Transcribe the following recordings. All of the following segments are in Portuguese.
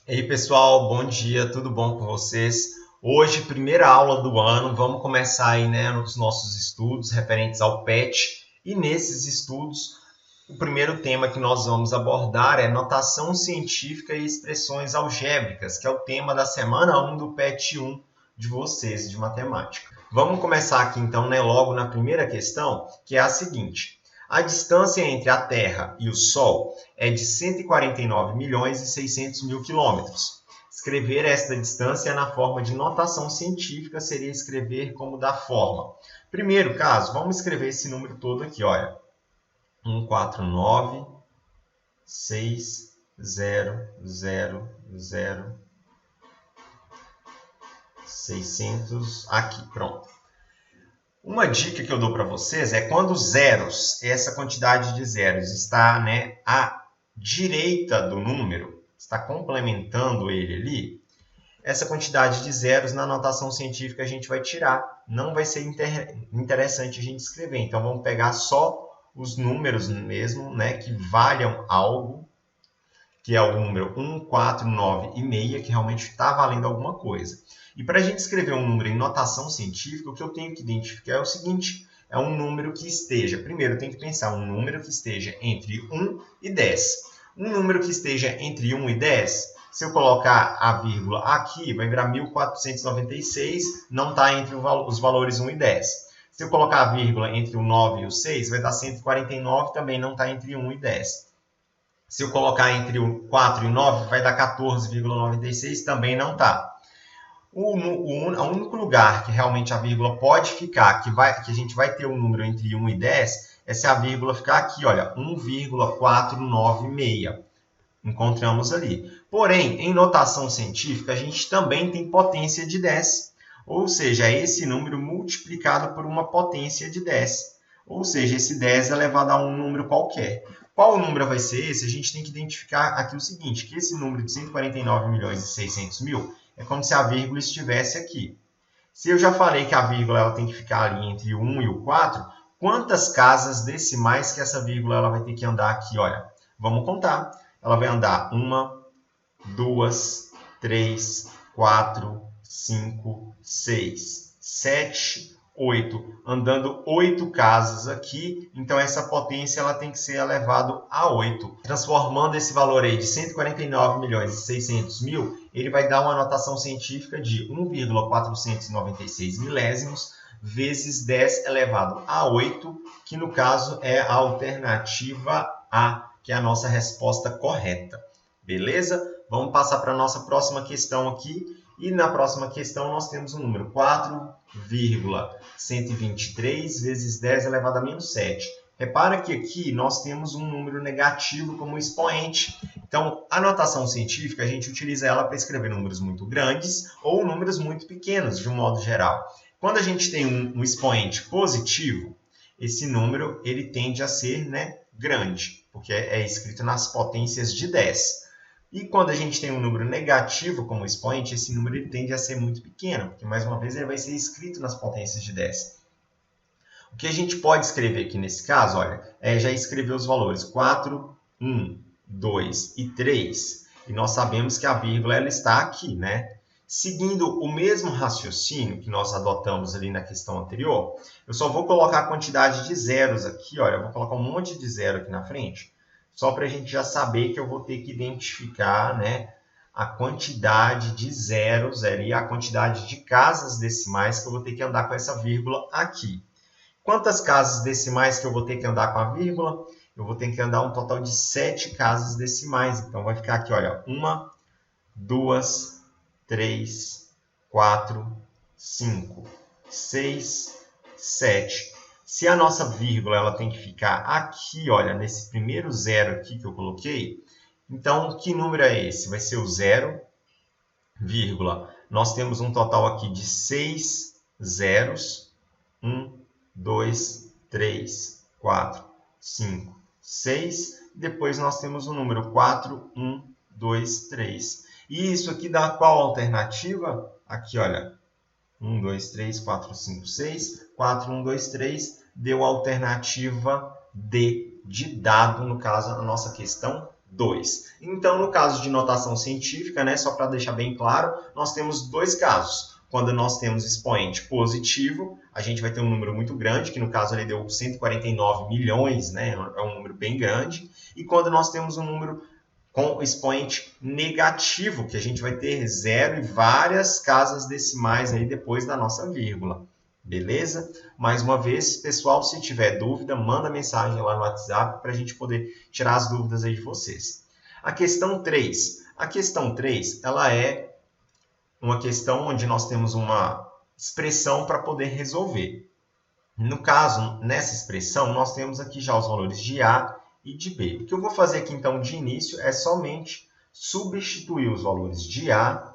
E aí, pessoal, bom dia, tudo bom com vocês? Hoje, primeira aula do ano, vamos começar aí, né, nos nossos estudos referentes ao PET. E nesses estudos, o primeiro tema que nós vamos abordar é notação científica e expressões algébricas, que é o tema da semana 1 do PET 1 de vocês, de matemática. Vamos começar aqui, então, né, logo na primeira questão, que é a seguinte. A distância entre a Terra e o Sol é de 149 milhões e 600 mil quilômetros. Escrever esta distância na forma de notação científica seria escrever como da forma. Primeiro caso, vamos escrever esse número todo aqui, olha. 149, 6, 0, 0, 0, 600, aqui, pronto. Uma dica que eu dou para vocês é quando zeros, essa quantidade de zeros está, né, à direita do número, está complementando ele ali, essa quantidade de zeros na notação científica a gente vai tirar. Não vai ser interessante a gente escrever. Então, vamos pegar só os números mesmo, né, que valham algo, que é o número 1, 4, 9 e meia, que realmente está valendo alguma coisa. E para a gente escrever um número em notação científica, o que eu tenho que identificar é o seguinte, é um número que esteja, primeiro eu tenho que pensar um número que esteja entre 1 e 10. Um número que esteja entre 1 e 10, se eu colocar a vírgula aqui, vai virar 1496, não está entre os valores 1 e 10. Se eu colocar a vírgula entre o 9 e o 6, vai dar 149, também não está entre 1 e 10. Se eu colocar entre o 4 e o 9, vai dar 14,96, também não está. O único lugar que realmente a vírgula pode ficar, que a gente vai ter um número entre 1 e 10, é se a vírgula ficar aqui, olha, 1,496. Encontramos ali. Porém, em notação científica, a gente também tem potência de 10. Ou seja, é esse número multiplicado por uma potência de 10. Ou seja, esse 10 é elevado a um número qualquer. Qual número vai ser esse? A gente tem que identificar aqui o seguinte, que esse número de 149 milhões e 600 mil é como se a vírgula estivesse aqui. Se eu já falei que a vírgula ela tem que ficar ali entre o 1 e o 4, quantas casas decimais que essa vírgula ela vai ter que andar aqui? Olha, vamos contar. Ela vai andar 1, 2, 3, 4, 5, 6, 7, 8. Andando 8 casas aqui, então essa potência ela tem que ser elevada a 8. Transformando esse valor aí de 149 milhões e 600 mil, ele vai dar uma notação científica de 1,496 milésimos vezes 10 elevado a 8, que no caso é a alternativa A, que é a nossa resposta correta. Beleza? Vamos passar para a nossa próxima questão aqui. E na próxima questão nós temos o número 4,123 vezes 10 elevado a menos 7. Repara que aqui nós temos um número negativo como expoente. Então, a notação científica, a gente utiliza ela para escrever números muito grandes ou números muito pequenos, de um modo geral. Quando a gente tem um expoente positivo, esse número ele tende a ser, né, grande, porque é escrito nas potências de 10. E quando a gente tem um número negativo como expoente, esse número ele tende a ser muito pequeno, porque, mais uma vez, ele vai ser escrito nas potências de 10. O que a gente pode escrever aqui nesse caso, olha, é já escrever os valores 4, 1, 2 e 3. E nós sabemos que a vírgula ela está aqui, né? Seguindo o mesmo raciocínio que nós adotamos ali na questão anterior, eu só vou colocar a quantidade de zeros aqui, olha, eu vou colocar um monte de zero aqui na frente, só para a gente já saber que eu vou ter que identificar, né, a quantidade de zeros ali, a quantidade de casas decimais que eu vou ter que andar com essa vírgula aqui. Quantas casas decimais que eu vou ter que andar com a vírgula? Eu vou ter que andar um total de 7 casas decimais. Então, vai ficar aqui, olha, 1, 2, 3, 4, 5, 6, 7. Se a nossa vírgula ela tem que ficar aqui, olha, nesse primeiro zero aqui que eu coloquei, então, que número é esse? Vai ser o 0, vírgula. Nós temos um total aqui de 6 zeros. 1, 2, 3, 4, 5, 6. Depois nós temos o número 4, 1, 2, 3. E isso aqui dá qual alternativa? Aqui, olha. 1, 2, 3, 4, 5, 6. 4, 1, 2, 3. Deu a alternativa D, de dado, no caso, a nossa questão 2. Então, no caso de notação científica, né, só para deixar bem claro, nós temos dois casos. Quando nós temos expoente positivo, a gente vai ter um número muito grande, que no caso ele deu 149 milhões, né, é um número bem grande. E quando nós temos um número com expoente negativo, que a gente vai ter zero e várias casas decimais aí depois da nossa vírgula. Beleza? Mais uma vez, pessoal, se tiver dúvida, manda mensagem lá no WhatsApp para a gente poder tirar as dúvidas aí de vocês. A questão 3. A questão 3, ela é uma questão onde nós temos uma expressão para poder resolver. No caso, nessa expressão, nós temos aqui já os valores de A e de B. O que eu vou fazer aqui, então, de início, é somente substituir os valores de A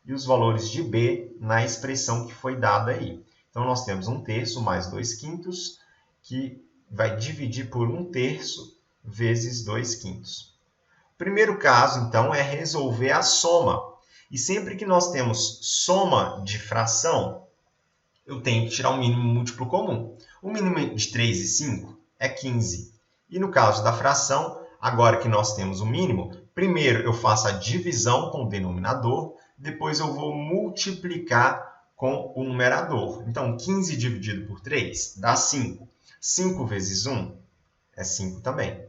e os valores de B na expressão que foi dada aí. Então, nós temos 1/3 mais 2/5, que vai dividir por 1/3 vezes 2/5. O primeiro caso, então, é resolver a soma. E sempre que nós temos soma de fração, eu tenho que tirar o mínimo múltiplo comum. O mínimo de 3 e 5 é 15. E no caso da fração, agora que nós temos o mínimo, primeiro eu faço a divisão com o denominador, depois eu vou multiplicar com o numerador. Então, 15 dividido por 3 dá 5. 5 vezes 1 é 5 também.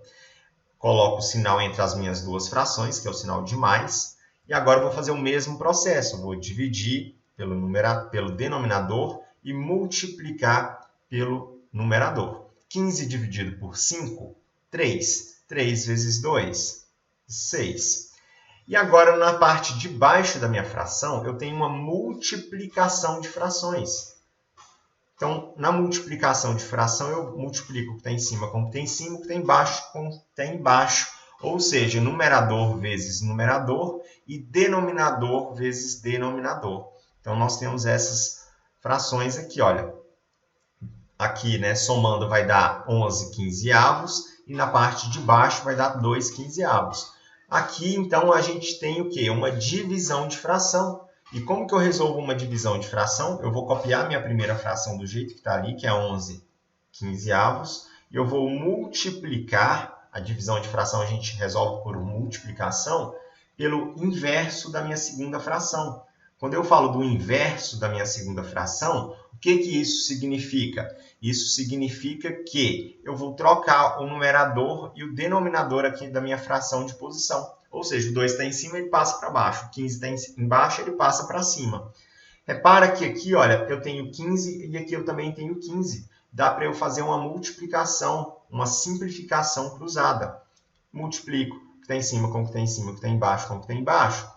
Coloco o sinal entre as minhas duas frações, que é o sinal de mais. E agora eu vou fazer o mesmo processo. Vou dividir pelo denominador e multiplicar pelo numerador. 15 dividido por 5, 3. 3 vezes 2, 6. E agora, na parte de baixo da minha fração, eu tenho uma multiplicação de frações. Então, na multiplicação de fração, eu multiplico o que está em cima com o que tem em cima, o que tem embaixo com o que tem embaixo. Ou seja, numerador vezes numerador e denominador vezes denominador. Então, nós temos essas frações aqui, olha. Aqui, né, somando, vai dar 11 quinzeavos e na parte de baixo vai dar 2 quinzeavos. Aqui, então, a gente tem o quê? Uma divisão de fração. E como que eu resolvo uma divisão de fração? Eu vou copiar minha primeira fração do jeito que está ali, que é 11 quinzeavos. E eu vou multiplicar, a divisão de fração a gente resolve por multiplicação, pelo inverso da minha segunda fração. Quando eu falo do inverso da minha segunda fração, o que isso significa? Isso significa que eu vou trocar o numerador e o denominador aqui da minha fração de posição. Ou seja, o 2 está em cima, ele passa para baixo. O 15 está embaixo, ele passa para cima. Repara que aqui, olha, eu tenho 15 e aqui eu também tenho 15. Dá para eu fazer uma multiplicação, uma simplificação cruzada. Multiplico o que está em cima com o que está em cima, o que está embaixo com o que está embaixo.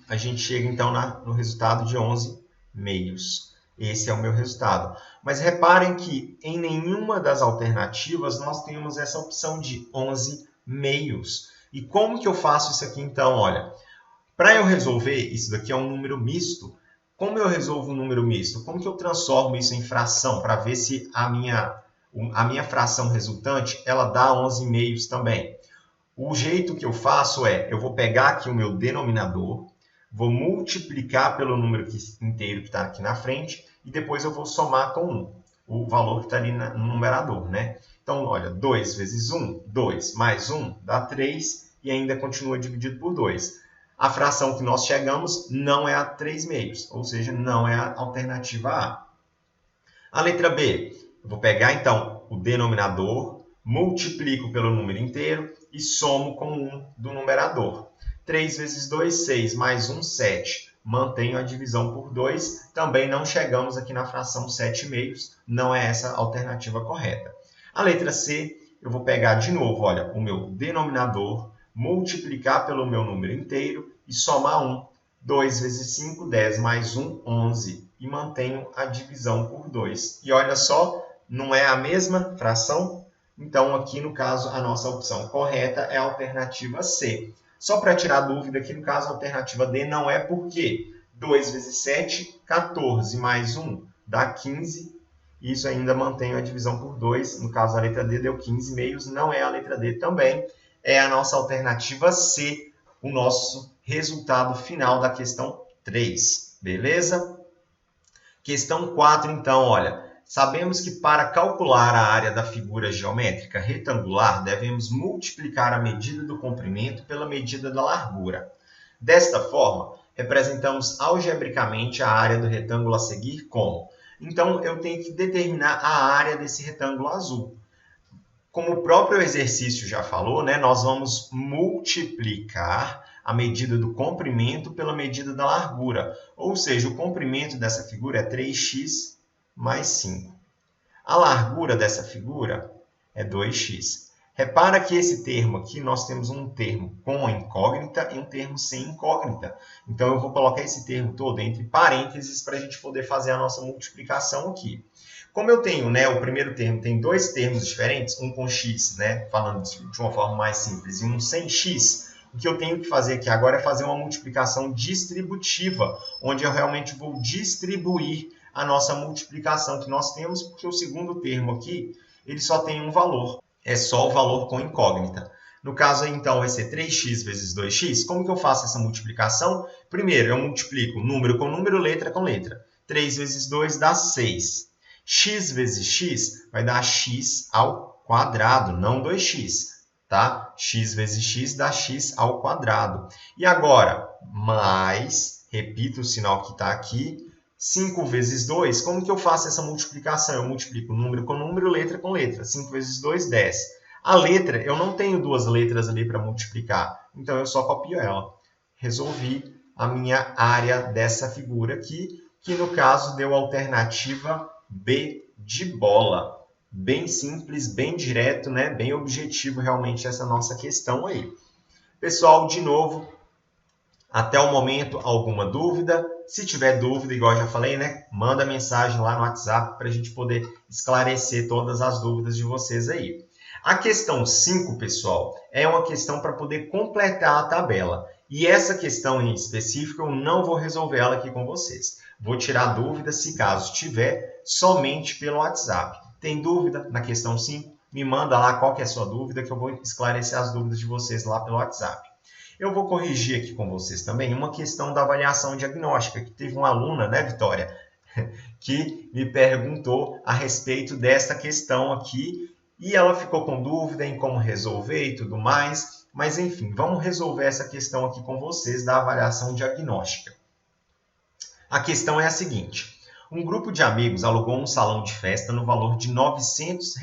A gente chega, então, no resultado de 11 meios. Esse é o meu resultado. Mas reparem que em nenhuma das alternativas nós temos essa opção de 11 meios. E como que eu faço isso aqui, então? Olha, para eu resolver, isso daqui é um número misto. Como eu resolvo um número misto? Como que eu transformo isso em fração para ver se a minha fração resultante ela dá 11 meios também? O jeito que eu faço é, eu vou pegar aqui o meu denominador, vou multiplicar pelo número inteiro que está aqui na frente e depois eu vou somar com 1, o valor que está ali no numerador, né? Então, olha, 2 vezes 1, 2, mais 1 dá 3 e ainda continua dividido por 2. A fração que nós chegamos não é a 3 meios, ou seja, não é a alternativa A. A letra B, eu vou pegar então o denominador, multiplico pelo número inteiro e somo com 1 do numerador. 3 vezes 2, 6, mais 1, 7. Mantenho a divisão por 2. Também não chegamos aqui na fração 7 meios. Não é essa a alternativa correta. A letra C, eu vou pegar de novo, olha, o meu denominador, multiplicar pelo meu número inteiro e somar 1. 2 vezes 5, 10, mais 1, 11. E mantenho a divisão por 2. E olha só, não é a mesma fração? Então, aqui no caso, a nossa opção correta é a alternativa C. Só para tirar dúvida, aqui no caso a alternativa D não é porque 2 vezes 7, 14, mais 1 dá 15. Isso ainda mantém a divisão por 2. No caso, a letra D deu 15 meios, não é a letra D também. É a nossa alternativa C, o nosso resultado final da questão 3. Beleza? Questão 4, então, olha. Sabemos que para calcular a área da figura geométrica retangular, devemos multiplicar a medida do comprimento pela medida da largura. Desta forma, representamos algebricamente a área do retângulo a seguir como? Então, eu tenho que determinar a área desse retângulo azul. Como o próprio exercício já falou, né, nós vamos multiplicar a medida do comprimento pela medida da largura. Ou seja, o comprimento dessa figura é 3x mais 5. A largura dessa figura é 2x. Repara que esse termo aqui, nós temos um termo com incógnita e um termo sem incógnita. Então, eu vou colocar esse termo todo entre parênteses para a gente poder fazer a nossa multiplicação aqui. Como eu tenho, né, o primeiro termo tem dois termos diferentes, um com x, né, falando de uma forma mais simples, e um sem x, o que eu tenho que fazer aqui agora é fazer uma multiplicação distributiva, onde eu realmente vou distribuir a nossa multiplicação que nós temos, porque o segundo termo aqui, ele só tem um valor, é só o valor com incógnita. No caso, então, vai ser 3x vezes 2x. Como que eu faço essa multiplicação? Primeiro, eu multiplico número com número, letra com letra. 3 vezes 2 dá 6. X vezes x vai dar x ao quadrado, não 2x. Tá? X vezes x dá x ao quadrado. E agora, mais, repito o sinal que está aqui, 5 vezes 2, como que eu faço essa multiplicação? Eu multiplico número com número, letra com letra. 5 vezes 2, 10. A letra, eu não tenho duas letras ali para multiplicar, então eu só copio ela. Resolvi a minha área dessa figura aqui, que no caso deu a alternativa B de bola. Bem simples, bem direto, né? Bem objetivo realmente essa nossa questão aí. Pessoal, de novo, até o momento, alguma dúvida? Se tiver dúvida, igual eu já falei, né? Manda mensagem lá no WhatsApp para a gente poder esclarecer todas as dúvidas de vocês aí. A questão 5, pessoal, é uma questão para poder completar a tabela. E essa questão em específico, eu não vou resolver ela aqui com vocês. Vou tirar dúvidas, se caso tiver, somente pelo WhatsApp. Tem dúvida na questão 5? Me manda lá qual que é a sua dúvida, que eu vou esclarecer as dúvidas de vocês lá pelo WhatsApp. Eu vou corrigir aqui com vocês também uma questão da avaliação diagnóstica, que teve uma aluna, né, Vitória, que me perguntou a respeito dessa questão aqui, e ela ficou com dúvida em como resolver e tudo mais, mas enfim, vamos resolver essa questão aqui com vocês da avaliação diagnóstica. A questão é a seguinte: um grupo de amigos alugou um salão de festa no valor de R$ 900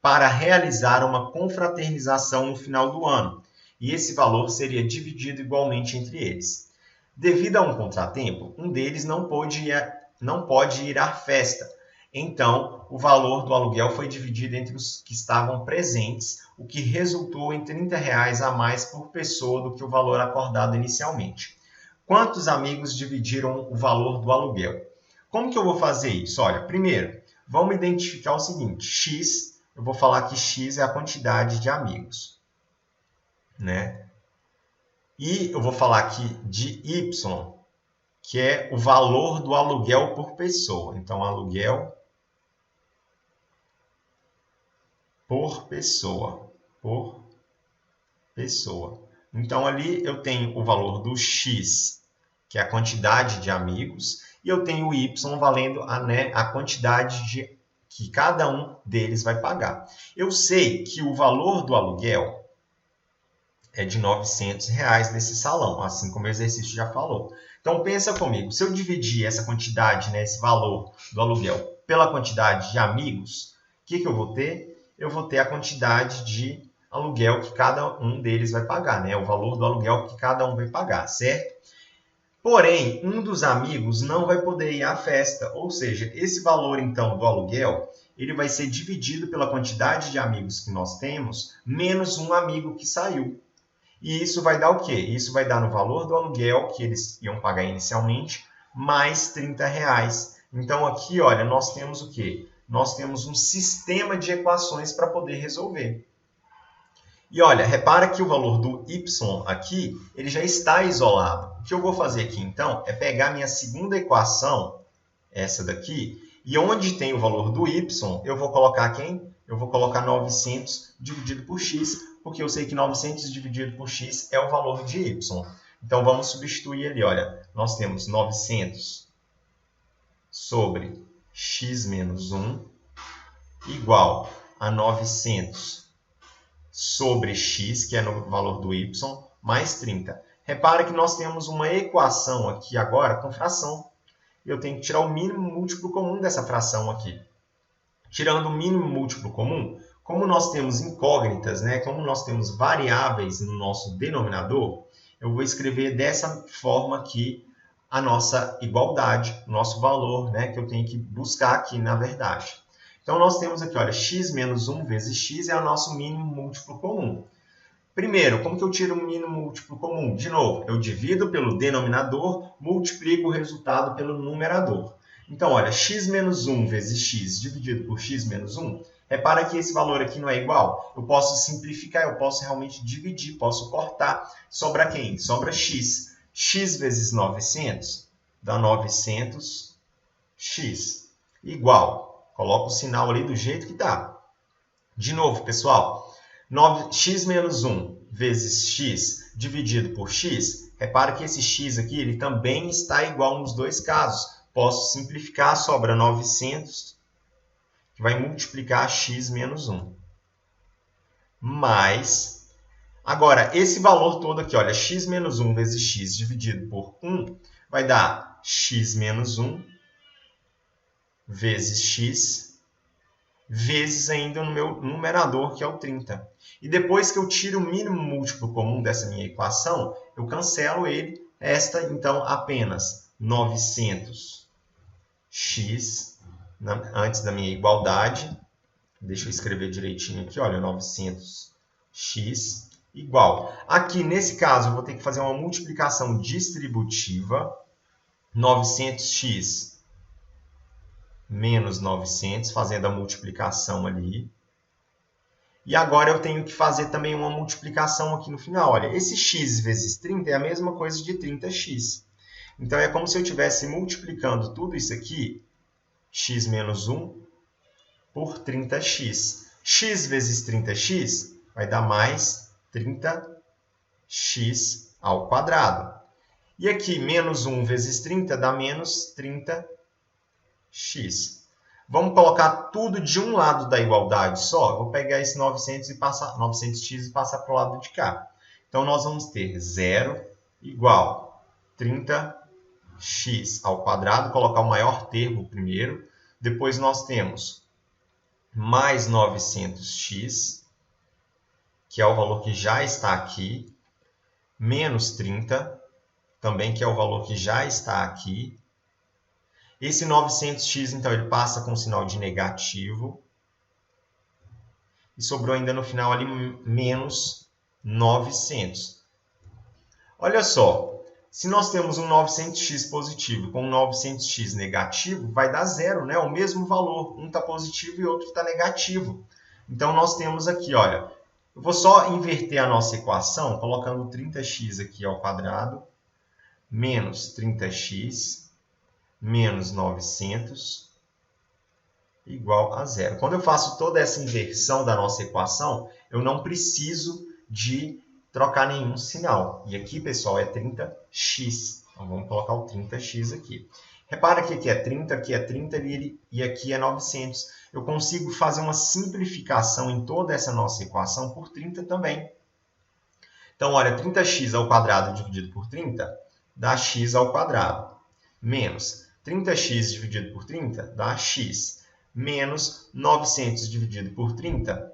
para realizar uma confraternização no final do ano, e esse valor seria dividido igualmente entre eles. Devido a um contratempo, um deles não pode ir à festa. Então, o valor do aluguel foi dividido entre os que estavam presentes, o que resultou em R$ 30 a mais por pessoa do que o valor acordado inicialmente. Quantos amigos dividiram o valor do aluguel? Como que eu vou fazer isso? Olha, primeiro, vamos identificar o seguinte: x, eu vou falar que x é a quantidade de amigos, né? E eu vou falar aqui de y, que é o valor do aluguel por pessoa. Então, aluguel por pessoa. Então, ali eu tenho o valor do x, que é a quantidade de amigos, e eu tenho o y valendo a quantidade que cada um deles vai pagar. Eu sei que o valor do aluguel é de R$ 900 nesse salão, assim como o exercício já falou. Então, pensa comigo, se eu dividir essa quantidade, né, esse valor do aluguel, pela quantidade de amigos, o que eu vou ter? Eu vou ter a quantidade de aluguel que cada um deles vai pagar, né? O valor do aluguel que cada um vai pagar, certo? Porém, um dos amigos não vai poder ir à festa, ou seja, esse valor, então, do aluguel, ele vai ser dividido pela quantidade de amigos que nós temos, menos um amigo que saiu. E isso vai dar o quê? Isso vai dar no valor do aluguel que eles iam pagar inicialmente, mais R$ 30. Então, aqui, olha, nós temos o quê? Nós temos um sistema de equações para poder resolver. E olha, repara que o valor do y aqui, ele já está isolado. O que eu vou fazer aqui, então, é pegar minha segunda equação, essa daqui, e onde tem o valor do y, eu vou colocar quem? Eu vou colocar 900 dividido por x, porque eu sei que 900 dividido por x é o valor de y. Então, vamos substituir ali, olha, nós temos 900 sobre x menos 1 igual a 900 sobre x, que é no valor do y, mais 30. Repara que nós temos uma equação aqui agora com fração. Eu tenho que tirar o mínimo múltiplo comum dessa fração aqui. Tirando o mínimo múltiplo comum, como nós temos incógnitas, né? Como nós temos variáveis no nosso denominador, eu vou escrever dessa forma aqui a nossa igualdade, o nosso valor, né? Que eu tenho que buscar aqui, na verdade. Então, nós temos aqui, olha, x menos 1 vezes x é o nosso mínimo múltiplo comum. Primeiro, como que eu tiro o mínimo múltiplo comum? De novo, eu divido pelo denominador, multiplico o resultado pelo numerador. Então, olha, x menos 1 vezes x dividido por x menos 1, repara que esse valor aqui não é igual. Eu posso simplificar, eu posso realmente dividir, posso cortar. Sobra quem? Sobra x. X vezes 900 dá 900x igual. Coloca o sinal ali do jeito que está. De novo, pessoal, x menos 1 vezes x dividido por x, repara que esse x aqui ele também está igual nos dois casos. Posso simplificar, sobra 900, que vai multiplicar x menos 1. Mais, agora, esse valor todo aqui, olha, x menos 1 vezes x dividido por 1, vai dar x menos 1 vezes x, vezes ainda no meu numerador, que é o 30. E depois que eu tiro o mínimo múltiplo comum dessa minha equação, eu cancelo ele. Resta, então, apenas 900x, antes da minha igualdade. Deixa eu escrever direitinho aqui, olha, 900x igual. Aqui, nesse caso, eu vou ter que fazer uma multiplicação distributiva. 900x menos 900, fazendo a multiplicação ali. E agora eu tenho que fazer também uma multiplicação aqui no final. Olha, esse x vezes 30 é a mesma coisa de 30x. Então, é como se eu estivesse multiplicando tudo isso aqui, x menos 1, por 30x. X vezes 30x vai dar mais 30x ao quadrado. E aqui, menos 1 vezes 30 dá menos 30x. Vamos colocar tudo de um lado da igualdade só. Eu vou pegar esse 900x e passar para o lado de cá. Então, nós vamos ter 0 igual 30x ao quadrado. Colocar o maior termo primeiro. Depois, nós temos mais 900x, que é o valor que já está aqui, menos 30, também que é o valor que já está aqui. Esse 900x, então, ele passa com o sinal de negativo. E sobrou ainda no final ali menos 900. Olha só, se nós temos um 900x positivo com um 900x negativo, vai dar zero, né? O mesmo valor. Um está positivo e outro está negativo. Então, nós temos aqui, olha, eu vou só inverter a nossa equação, colocando 30x aqui ao quadrado, menos 30x, menos 900, igual a zero. Quando eu faço toda essa inversão da nossa equação, eu não preciso de trocar nenhum sinal. E aqui, pessoal, é 30x. Então, vamos colocar o 30x aqui. Repara que aqui é 30, aqui é 30 e aqui é 900. Eu consigo fazer uma simplificação em toda essa nossa equação por 30 também. Então, olha, 30x ao quadrado dividido por 30 dá x ao quadrado. Menos 30x dividido por 30 dá x. Menos 900 dividido por 30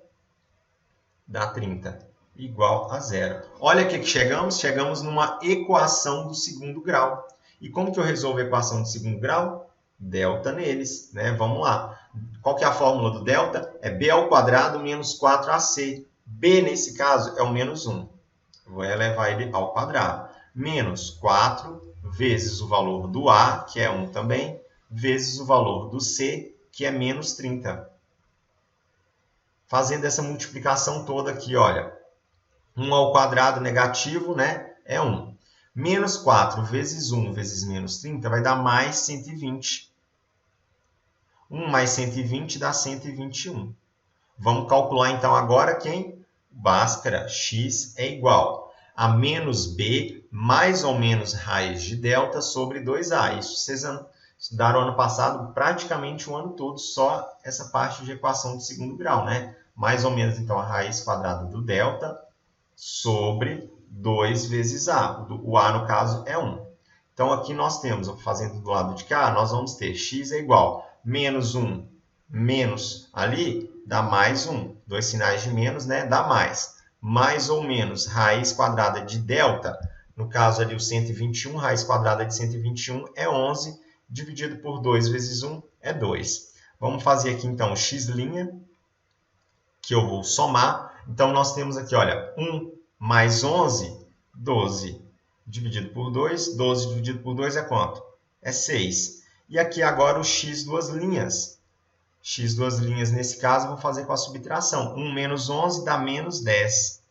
dá 30. Igual a zero. Olha aqui que chegamos. Chegamos numa equação do segundo grau. E como que eu resolvo a equação do segundo grau? Delta neles, né? Vamos lá. Qual que é a fórmula do delta? É b ao quadrado menos 4ac. b, nesse caso, é o menos 1. Eu vou elevar ele ao quadrado. Menos 4 vezes o valor do a, que é 1 também, vezes o valor do c, que é menos 30. Fazendo essa multiplicação toda aqui, olha. 1 ao quadrado negativo, né? É 1. Menos 4 vezes 1 vezes menos 30 vai dar mais 120. 1 mais 120 dá 121. Vamos calcular, então, agora quem? Bhaskara, x é igual a menos b mais ou menos raiz de delta sobre 2a. Isso Estudaram ano passado praticamente o ano todo só essa parte de equação de segundo grau, né? Mais ou menos, então, a raiz quadrada do delta sobre 2 vezes A. O A, no caso, é 1. Então, aqui nós temos, fazendo do lado de cá, nós vamos ter x é igual menos 1 menos ali, dá mais 1. Dois sinais de menos, né? Dá mais. Mais ou menos raiz quadrada de delta, no caso ali o 121, raiz quadrada de 121 é 11, dividido por 2 vezes 1 é 2. Vamos fazer aqui, então, x', que eu vou somar. Então, nós temos aqui, olha, 1 mais 11, 12, dividido por 2. 12 dividido por 2 é quanto? É 6. E aqui agora o x duas linhas. X duas linhas, nesse caso, eu vou fazer com a subtração. 1 menos 11 dá menos 10.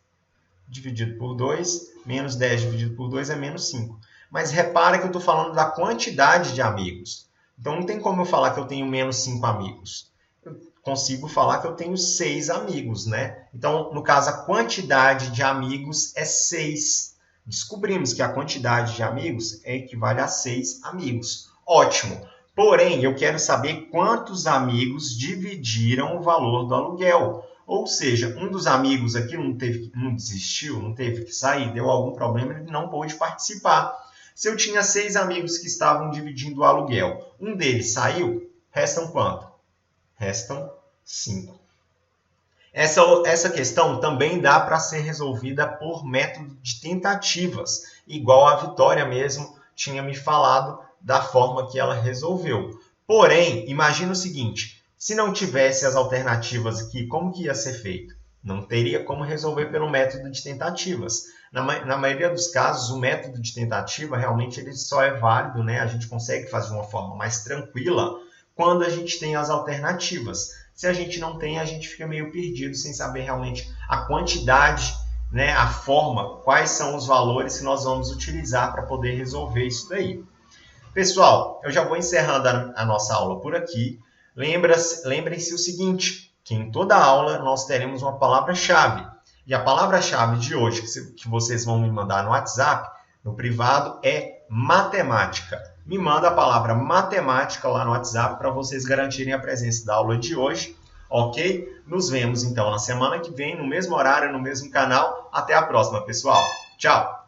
Dividido por 2, menos 10 dividido por 2 é menos 5. Mas repara que eu estou falando da quantidade de amigos. Então, não tem como eu falar que eu tenho menos 5 amigos. Eu consigo falar que eu tenho 6 amigos, né? Então, no caso, a quantidade de amigos é 6. Descobrimos que a quantidade de amigos equivale a 6 amigos. Ótimo! Porém, eu quero saber quantos amigos dividiram o valor do aluguel. Ou seja, um dos amigos aqui não desistiu, não teve que sair, deu algum problema, ele não pôde participar. Se eu tinha 6 amigos que estavam dividindo o aluguel, um deles saiu, restam quanto? Restam 5. Essa questão também dá para ser resolvida por método de tentativas, igual a Vitória mesmo tinha me falado da forma que ela resolveu. Porém, imagina o seguinte, se não tivesse as alternativas aqui, como que ia ser feito? Não teria como resolver pelo método de tentativas. Na maioria dos casos, o método de tentativa realmente ele só é válido, né? A gente consegue fazer de uma forma mais tranquila quando a gente tem as alternativas. Se a gente não tem, a gente fica meio perdido sem saber realmente a quantidade, né? A forma, quais são os valores que nós vamos utilizar para poder resolver isso daí. Pessoal, eu já vou encerrando a nossa aula por aqui. Lembrem-se o seguinte, que em toda aula nós teremos uma palavra-chave. E a palavra-chave de hoje, que vocês vão me mandar no WhatsApp, no privado, é matemática. Me manda a palavra matemática lá no WhatsApp para vocês garantirem a presença da aula de hoje, ok? Nos vemos então na semana que vem, no mesmo horário, no mesmo canal. Até a próxima, pessoal. Tchau!